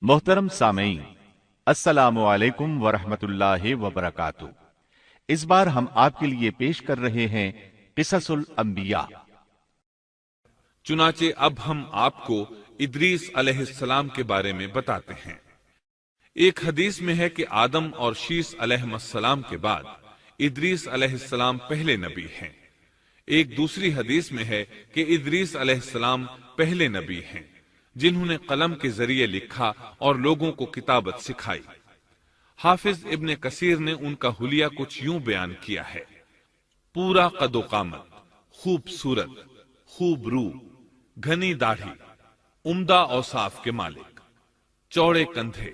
मोहतरम सामीन, अस्सलामु अलैकुम वरहमतुल्लाहि वबरकातुहू। इस बार हम आपके लिए पेश कर रहे हैं क़िससुल अंबिया। चुनाचे अब हम आपको इदरीस अलैहिस्सलाम के बारे में बताते हैं। एक हदीस में है कि आदम और शीस अलैहिस्सलाम के बाद इदरीस अलैहिस्सलाम पहले नबी हैं। एक दूसरी हदीस में है कि इदरीस अलैहिस्सलाम पहले नबी हैं जिन्होंने कलम के जरिए लिखा और लोगों को किताबत सिखाई। हाफिज इब्ने कसीर ने उनका हुलिया कुछ यूं बयान किया है: पूरा कदो कामत, खूबसूरत, खूब रू, घनी दाढ़ी, उम्दा औसाफ के मालिक, चौड़े कंधे,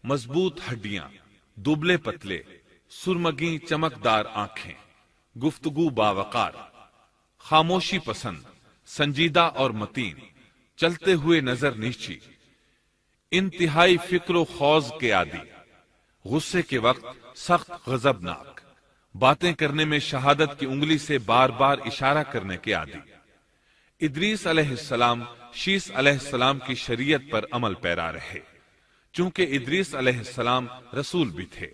मजबूत हड्डियां, दुबले पतले, सुरमगी चमकदार आंखें, गुफ्तगू बावकार, खामोशी पसंद, संजीदा और मतीन, चलते हुए नजर नीची, इंतहाई फिक्र खौज के आदि, गुस्से के वक्त सख्त गजबनाक, बातें करने में शहादत की उंगली से बार बार इशारा करने के आदि। इदरीस अलैहिस्सलाम शीस अलैहिस्सलाम की शरीयत पर अमल पैरा रहे। चूंकि इदरीस अलैहिस्सलाम रसूल भी थे,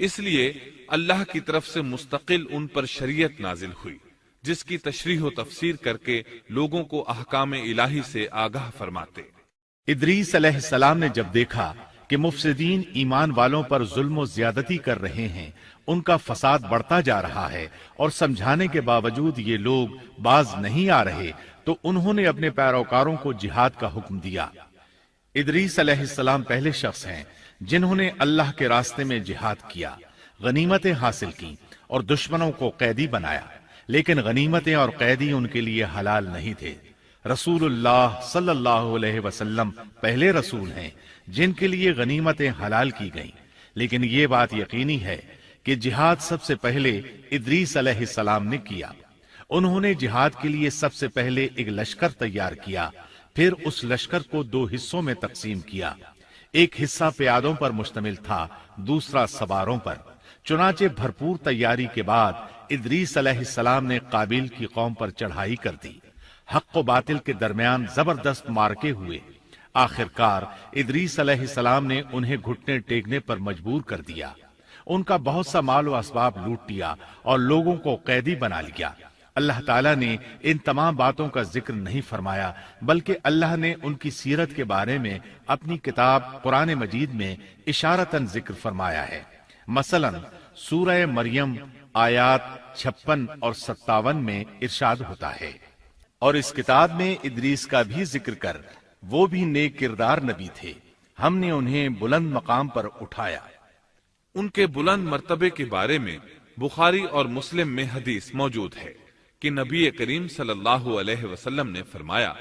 इसलिए अल्लाह की तरफ से मुस्तकिल उन पर शरीयत नाजिल हुई, जिसकी तशरीह व तफसीर करके लोगों को अहकाम इलाही से आगाह फरमाते। इदरीस अलैहिस्सलाम ने जब देखा कि मुफसिदीन ईमान वालों पर जुल्म ज्यादती कर रहे हैं, उनका फसाद बढ़ता जा रहा है और समझाने के बावजूद ये लोग बाज नहीं आ रहे, तो उन्होंने अपने पैरोकारों को जिहाद का हुक्म दिया। इदरीस अलैहिस्सलाम पहले शख्स हैं जिन्होंने अल्लाह के रास्ते में जिहाद किया, गनीमतें हासिल की और दुश्मनों को कैदी बनाया। लेकिन गनीमतें और कैदी उनके लिए हलाल नहीं थे। रसूलुल्लाह सल्लल्लाहु अलैहि वसल्लम पहले रसूल हैं जिनके लिए गनीमतें हलाल की गईं। लेकिन ये बात यकीनी है कि जिहाद सबसे पहले इदरीस अलैहिस्सलाम ने किया। उन्होंने जिहाद के लिए सबसे पहले एक लश्कर तैयार किया, फिर उस लश्कर को दो हिस्सों में तकसीम किया। एक हिस्सा प्यादों पर मुश्तमिल था, दूसरा सवारों पर। चुनाचे भरपूर तैयारी के बाद इदरीस अलैहिस्सलाम ने काबिल की कौम पर चढ़ाई कर दी। हक व बातिल के दरमियान जबरदस्त मारके हुए। आखिरकार इदरीस अलैहिस्सलाम ने उन्हें घुटने टेकने पर मजबूर कर दिया। उनका बहुत सा माल व असबाब लूट लिया और लोगों को कैदी बना लिया। अल्लाह ताला ने इन तमाम बातों का जिक्र नहीं फरमाया, बल्कि अल्लाह ने उनकी सीरत के बारे में अपनी किताब कुरान मजीद में इशारतन जिक्र फरमाया है। मसलन सूरह मरियम आयात 56 और 57 में इरशाद होता है, और इस किताब में इदरीस का भी जिक्र कर, वो भी नेक किरदार नबी थे, हमने उन्हें बुलंद मकाम पर उठाया। उनके बुलंद मर्तबे के बारे में बुखारी और मुस्लिम में हदीस मौजूद है कि नबी करीम सल्लल्लाहु अलैहि वसल्लम ने फरमाया,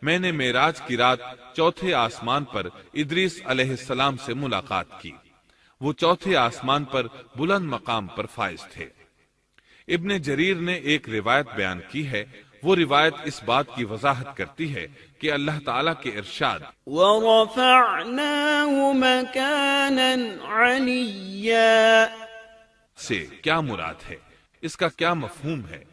मैंने मेराज की रात चौथे आसमान पर इदरीस अलैहिस्सलाम से मुलाकात की। वो चौथे आसमान पर बुलंद मकाम पर फाइज थे। इब्ने जरीर ने एक रिवायत बयान की है। वो रिवायत इस बात की वजाहत करती है कि अल्लाह ताला के इरशाद वरफ़अनाहु मकानन अलिय्या से क्या मुराद है, इसका क्या मफहूम है।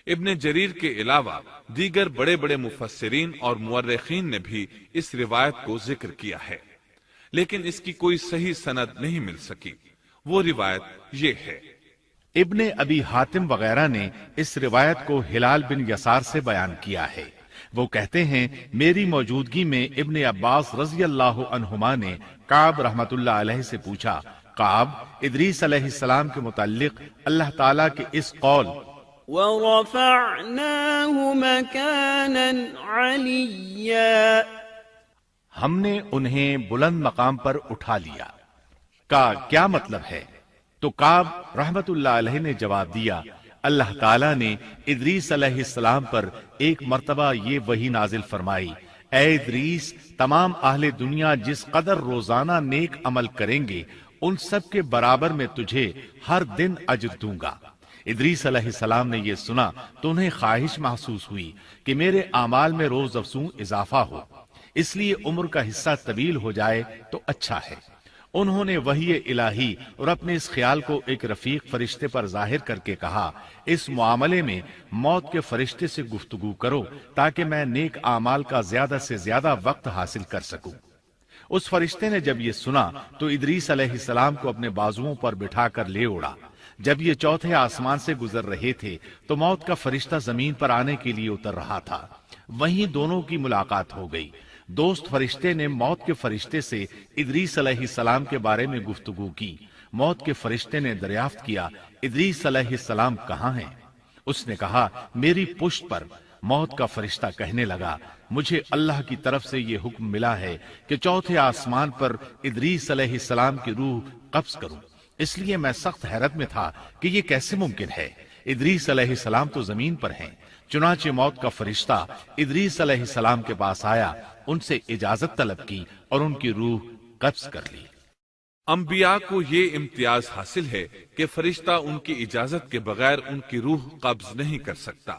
इब्ने जरीर के अलावा दीगर बड़े बड़े मुफस्सिरीन और मुअर्रिखीन ने भी इस रिवायत को जिक्र किया है, लेकिन इसकी कोई सही सनद नहीं मिल सकी। वो रिवायत ये है। इब्ने अबी हातिम वगैरह ने इस रिवायत को हिलाल बिन यसार से बयान किया है। वो कहते हैं, मेरी मौजूदगी में इब्ने अब्बास रज़ी अल्लाहु अन्हुमा ने काब रहमतुल्लाह अलैहि से पूछा, काब, इदरीस अलैहिस्सलाम के मुताल्लिक अल्लाह ताला के इस कौल वरफ़अनाहु मकानन अलिय्या, हमने उन्हें बुलंद मकाम पर उठा लिया, का क्या मतलब है? तो काब रहमतुल्लाह अलैहि ने जवाब दिया, अल्लाह ताला ने इदरीस अलैहिस्सलाम पर एक मर्तबा ये वही नाजिल फरमाई, ऐ इदरीस, तमाम अहले दुनिया जिस कदर रोजाना नेक अमल करेंगे, उन सब के बराबर में तुझे हर दिन अज्र दूंगा। इदरीस अलैहिस्सलाम ने यह सुना तो उन्हें ख्वाहिश महसूस हुई कि मेरे आमाल में रोज अफसू इजाफा हो, इसलिए उम्र का हिस्सा तवील हो जाए तो अच्छा है। उन्होंने वही इलाही और अपने इस ख्याल को एक रफीक फरिश्ते पर जाहिर करके कहा, इस मामले में मौत के फरिश्ते से गुफ्तगू करो ताकि मैं नेक आमाल का ज्यादा से ज्यादा वक्त हासिल कर सकूं। اس فرشتے نے جب یہ سنا تو ادریس علیہ السلام کو اپنے بازوؤں پر بٹھا کر لے اڑا۔ جب یہ چوتھے آسمان سے گزر رہے تھے تو موت کا فرشتہ زمین پر آنے کے لیے اتر رہا تھا، وہیں دونوں کی ملاقات ہو گئی۔ دوست فرشتے نے موت کے فرشتے سے ادریس علیہ السلام کے بارے میں گفتگو کی۔ موت کے فرشتے نے دریافت کیا، ادریس علیہ السلام کہاں ہیں؟ اس نے کہا، میری پشت پر۔ موت کا فرشتہ کہنے لگا، مجھے اللہ کی طرف سے یہ حکم ملا ہے کہ چوتھے آسمان پر ادریس علیہ السلام کی روح قبض کروں، اس لیے میں سخت حیرت میں تھا کہ یہ کیسے ممکن ہے۔ ادریس علیہ السلام تو زمین پر ہیں۔ چنانچہ موت کا فرشتہ ادریس علیہ السلام کے پاس آیا، ان سے اجازت طلب کی اور ان کی روح قبض کر لی۔ انبیاء کو یہ امتیاز حاصل ہے کہ فرشتہ ان کی اجازت کے بغیر ان کی روح قبض نہیں کر سکتا،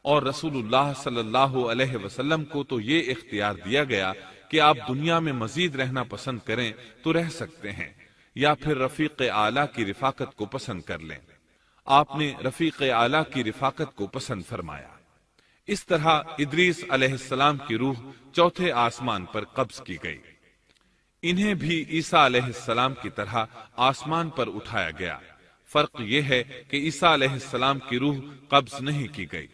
اور رسول اللہ صلی اللہ علیہ وسلم کو تو یہ اختیار دیا گیا کہ آپ دنیا میں مزید رہنا پسند کریں تو رہ سکتے ہیں، یا پھر رفیق اعلیٰ کی رفاقت کو پسند کر لیں۔ آپ نے رفیق اعلیٰ کی رفاقت کو پسند فرمایا۔ اس طرح ادریس علیہ السلام کی روح چوتھے آسمان پر قبض کی گئی۔ انہیں بھی عیسیٰ علیہ السلام کی طرح آسمان پر اٹھایا گیا۔ فرق یہ ہے کہ عیسیٰ علیہ السلام کی روح قبض نہیں کی گئی۔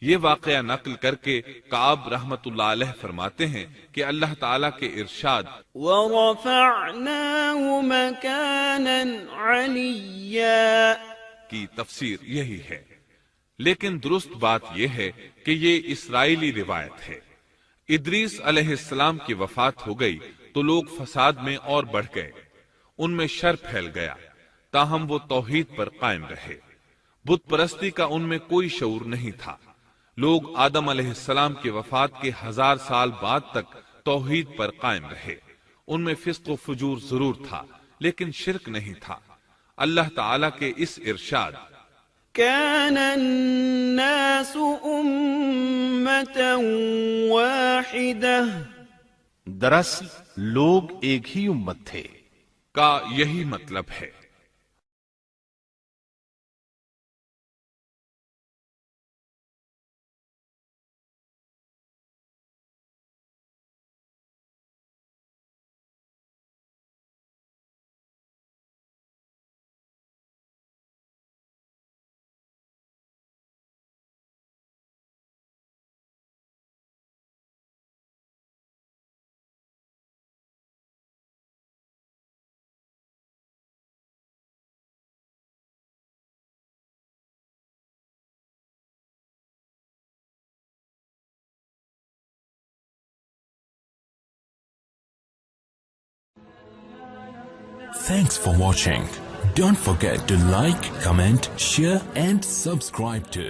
یہ واقعہ نقل کر کے کعب رحمت اللہ علیہ فرماتے ہیں کہ اللہ تعالیٰ کے ارشاد وَرَفَعْنَاهُ مَكَانًا عَلِيًّا کی تفسیر یہی ہے، لیکن درست بات یہ ہے کہ یہ اسرائیلی روایت ہے۔ ادریس علیہ السلام کی وفات ہو گئی تو لوگ فساد میں اور بڑھ گئے، ان میں شر پھیل گیا، تاہم وہ توحید پر قائم رہے۔ بت پرستی کا ان میں کوئی شعور نہیں تھا۔ لوگ آدم علیہ السلام کی وفات کے 1000 سال بعد تک توحید پر قائم رہے۔ ان میں فسق و فجور ضرور تھا لیکن شرک نہیں تھا۔ اللہ تعالیٰ کے اس ارشاد كان الناس أمة واحدة دراصل لوگ ایک ہی امت تھے کا یہی مطلب ہے۔ Thanks for watching. Don't forget to like, comment, share and subscribe to